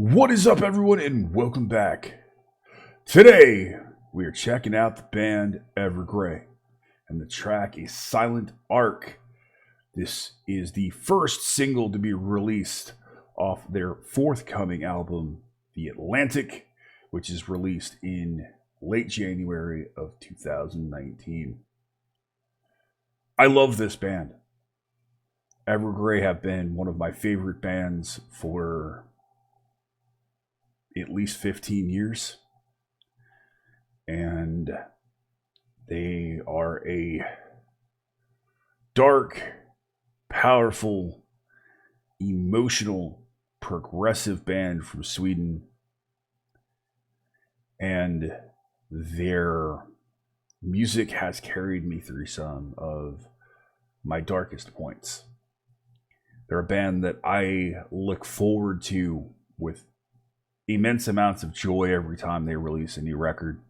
What is up, everyone, and welcome back. Today, we are checking out the band Evergrey, and the track is Silent Arc. This is the first single to be released off their forthcoming album, The Atlantic, which is released in late January of 2019. I love this band. Evergrey have been one of my favorite bands for at least 15 years. And they are a dark, powerful, emotional, progressive band from Sweden. And their music has carried me through some of my darkest points. They're a band that I look forward to with immense amounts of joy every time they release a new record.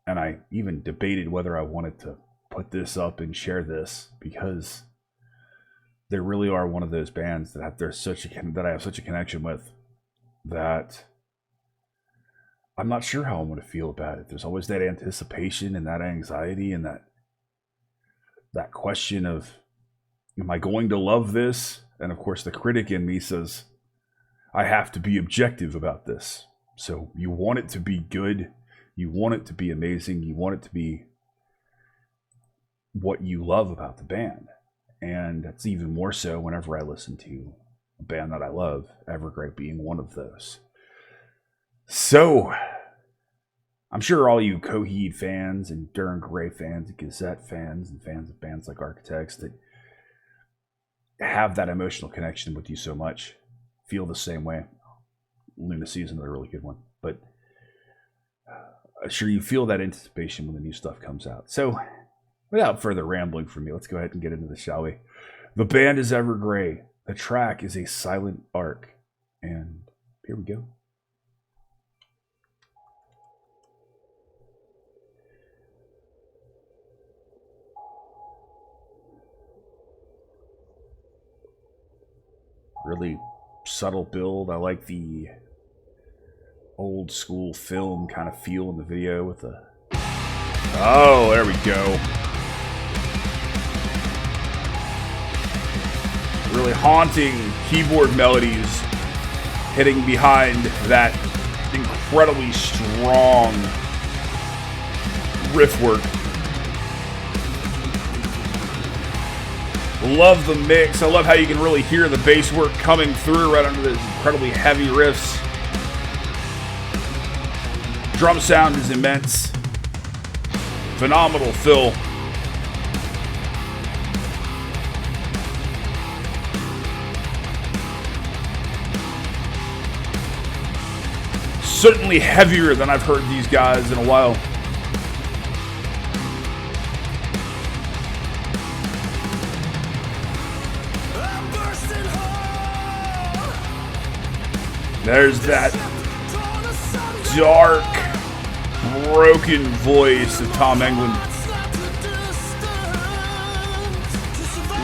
And I even debated whether I wanted to put this up and share this, because they really are one of those bands that I have such a connection with that I'm not sure how I'm going to feel about it. There's always that anticipation and that anxiety and that question of, am I going to love this? And of course the critic in me says, I have to be objective about this. So you want it to be good. You want it to be amazing. You want it to be what you love about the band. And that's even more so whenever I listen to a band that I love, Evergrey being one of those. So I'm sure all you Coheed fans and Duran Gray fans and Gazette fans and fans of bands like Architects that have that emotional connection with you so much feel the same way. Lunacy is another really good one. But I'm sure you feel that anticipation when the new stuff comes out. So without further rambling from me, let's go ahead and get into this, shall we? The band is Evergrey. The track is a Silent Arc. And here we go. Really subtle build. I like the old school film kind of feel in the video with the... Oh, there we go. Really haunting keyboard melodies hitting behind that incredibly strong riff work. Love the mix. I love how you can really hear the bass work coming through right under those incredibly heavy riffs. Drum sound is immense. Phenomenal fill. Certainly heavier than I've heard these guys in a while. There's that dark, broken voice of Tom Englund.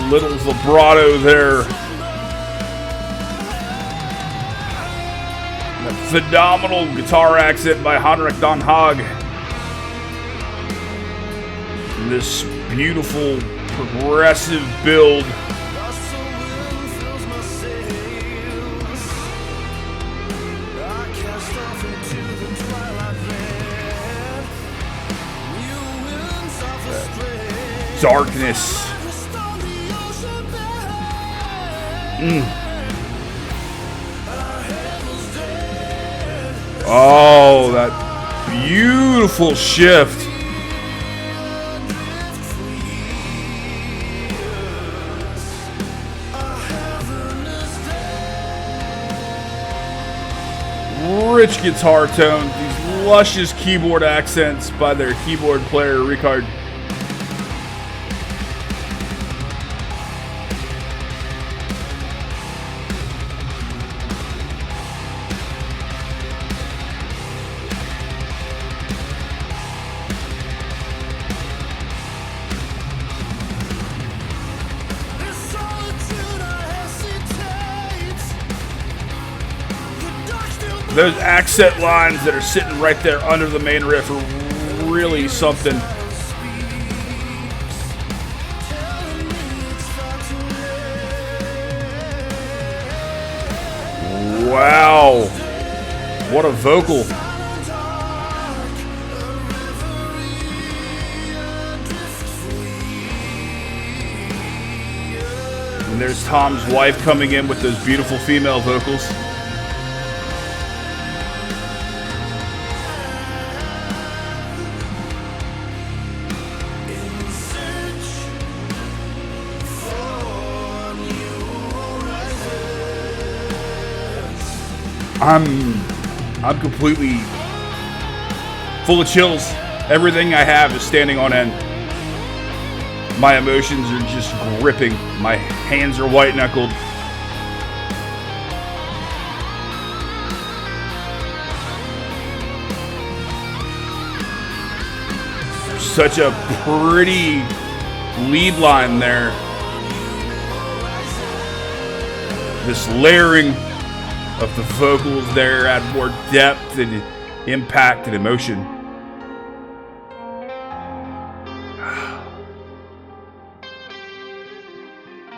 Little vibrato there. A phenomenal guitar accent by Henrik Dan Haag. And this beautiful, progressive build. Darkness. Oh, that beautiful shift. Rich guitar tones, these luscious keyboard accents by their keyboard player, Ricard. Those accent lines that are sitting right there under the main riff are really something. Wow. What a vocal. And there's Tom's wife coming in with those beautiful female vocals. I'm completely full of chills. Everything I have is standing on end. My emotions are just gripping. My hands are white knuckled. Such a pretty lead line there. This layering of the vocals there add more depth and impact and emotion.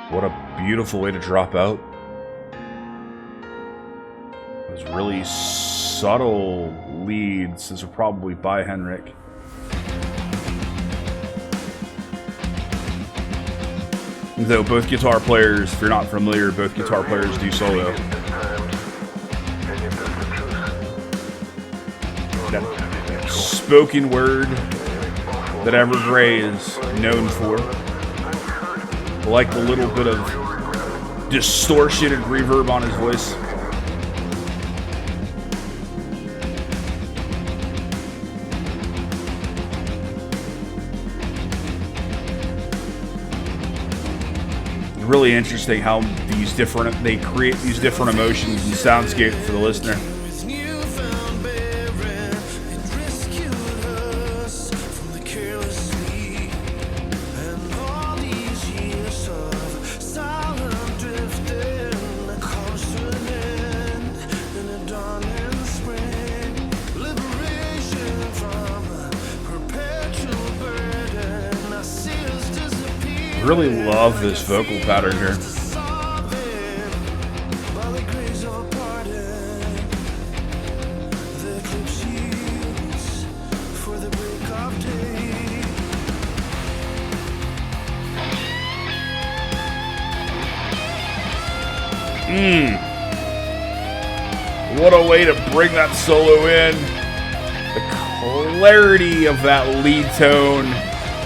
What a beautiful way to drop out. Those really subtle leads. Those are probably by Henrik. Though both guitar players, if you're not familiar, both guitar players do solo. That spoken word that Evergrey is known for. I like the little bit of distortion and reverb on his voice. It's really interesting how they create these different emotions and soundscape for the listener. Really love this vocal pattern here. What a way to bring that solo in. The clarity of that lead tone.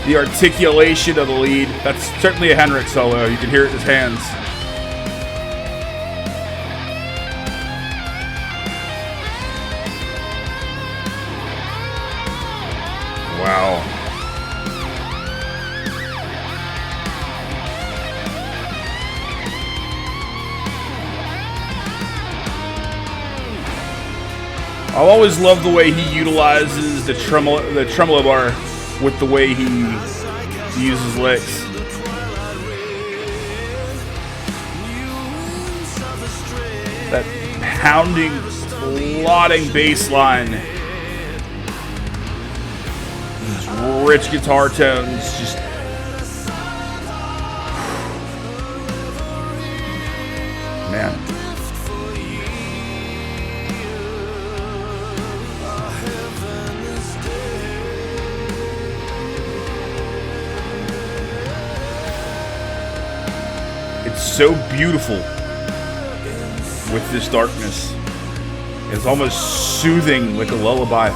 The articulation of the lead. That's certainly a Henrik solo. You can hear it in his hands. Wow. I've always loved the way he utilizes the tremolo bar with the way he uses licks. That pounding, plodding bass line. These rich guitar tones, just man. So beautiful with this darkness. It's almost soothing, like a lullaby.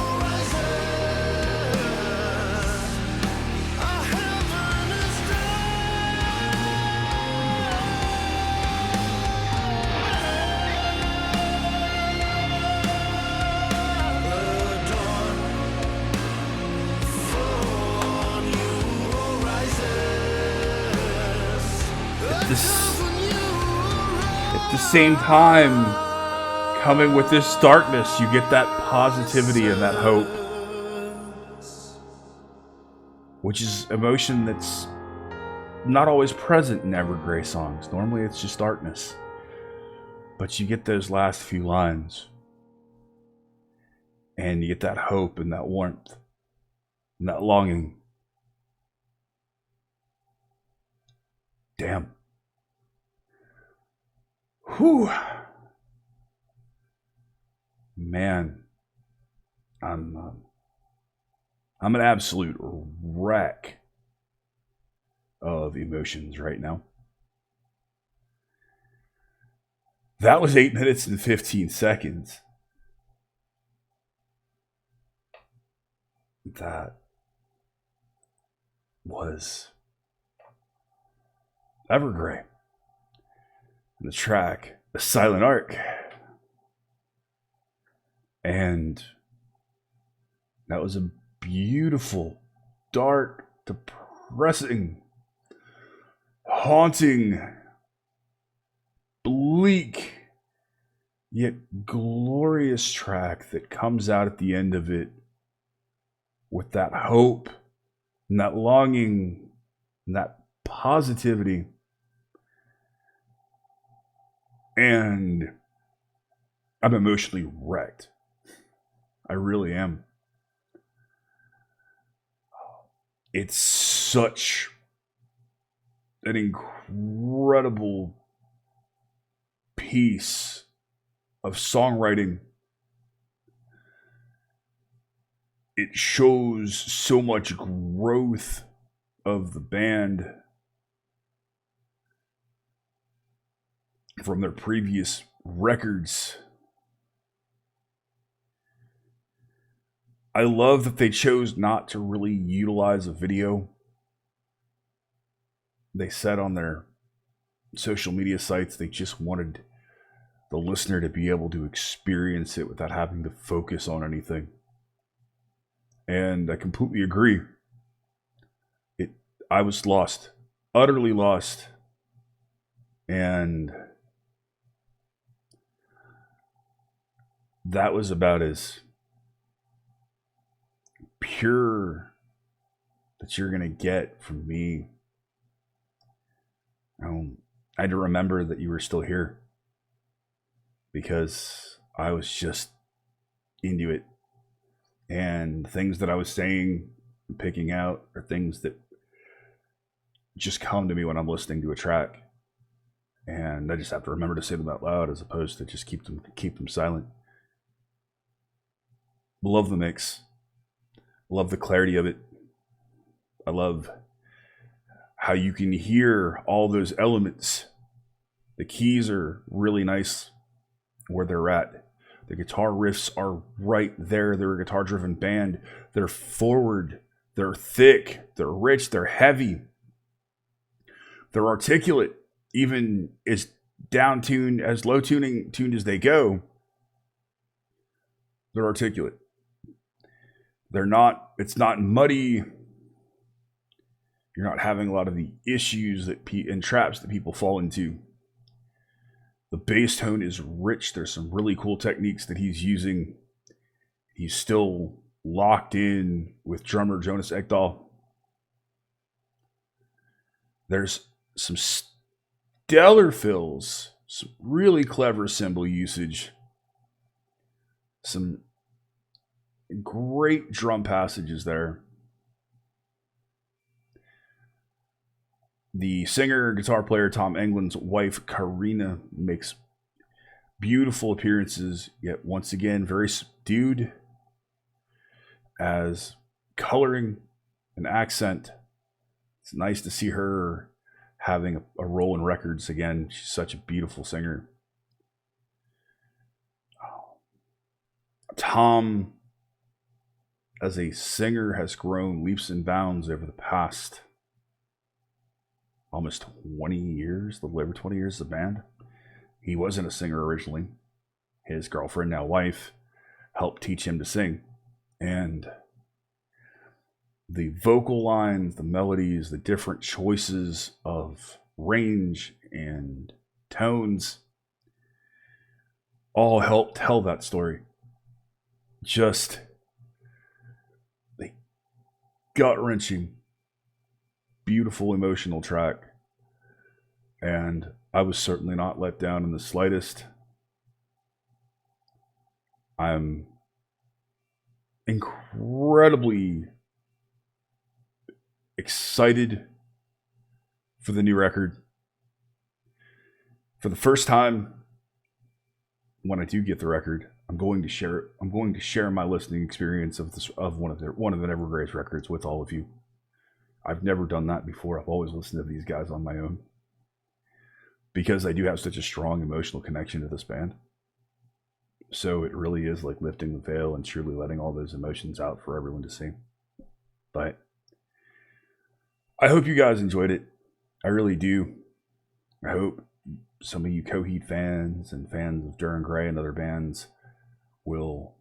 At the same time, coming with this darkness, you get that positivity and that hope, which is emotion that's not always present in Evergrey songs. Normally it's just darkness, but you get those last few lines. And you get that hope and that warmth and that longing. Damn. Whew. Man, I'm an absolute wreck of emotions right now. That was 8 minutes and 15 seconds. That was Evergrey. And the track, The Silent Arc. And that was a beautiful, dark, depressing, haunting, bleak, yet glorious track that comes out at the end of it with that hope and that longing and that positivity. And I'm emotionally wrecked. I really am. It's such an incredible piece of songwriting. It shows so much growth of the band from their previous records. I love that they chose not to really utilize a video. They said on their social media sites they just wanted the listener to be able to experience it without having to focus on anything. And I completely agree. I was lost, utterly lost. And that was about as pure that you're going to get from me. I had to remember that you were still here because I was just into it. And things that I was saying, picking out, are things that just come to me when I'm listening to a track. And I just have to remember to say them out loud as opposed to just keep them silent. Love the mix. Love the clarity of it. I love how you can hear all those elements. The keys are really nice where they're at. The guitar riffs are right there. They're a guitar-driven band. They're forward. They're thick. They're rich. They're heavy. They're articulate. Even as down-tuned, as low-tuned as they go, they're articulate. They're not, it's not muddy. You're not having a lot of the issues and traps that people fall into. The bass tone is rich. There's some really cool techniques that he's using. He's still locked in with drummer Jonas Ekdahl. There's some stellar fills, some really clever cymbal usage, some great drum passages there. The singer, guitar player Tom England's wife, Karina, makes beautiful appearances, yet once again, very subdued as coloring and accent. It's nice to see her having a role in records again. She's such a beautiful singer. Tom, as a singer, has grown leaps and bounds over the past almost 20 years, a little over 20 years of the band. He wasn't a singer originally. His girlfriend, now wife, helped teach him to sing. And the vocal lines, the melodies, the different choices of range and tones all help tell that story. Just a gut-wrenching, beautiful, emotional track. And I was certainly not let down in the slightest. I'm incredibly excited for the new record. For the first time, when I do get the record, I'm going to share it. I'm going to share my listening experience of one of the Evergrey's records with all of you. I've never done that before. I've always listened to these guys on my own because I do have such a strong emotional connection to this band. So it really is like lifting the veil and truly letting all those emotions out for everyone to see. But I hope you guys enjoyed it. I really do. I hope some of you Coheed fans and fans of Duran Gray and other bands will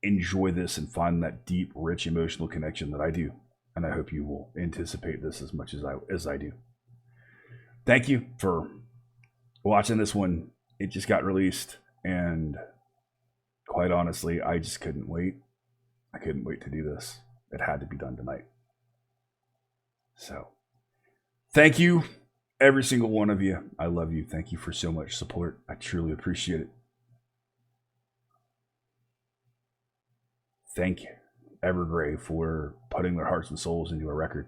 enjoy this and find that deep, rich emotional connection that I do. And I hope you will anticipate this as much as I do. Thank you for watching this one. It just got released, and quite honestly, I just couldn't wait. I couldn't wait to do this. It had to be done tonight. So, thank you, every single one of you. I love you. Thank you for so much support. I truly appreciate it. Thank Evergrey for putting their hearts and souls into a record.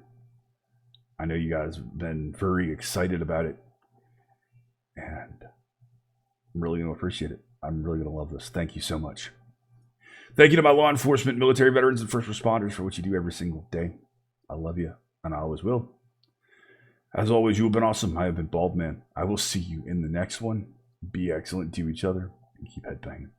I know you guys have been very excited about it, and I'm really going to appreciate it. I'm really going to love this. Thank you so much. Thank you to my law enforcement, military veterans, and first responders for what you do every single day. I love you, and I always will. As always, you have been awesome. I have been Baldman. I will see you in the next one. Be excellent to each other, and keep headbanging.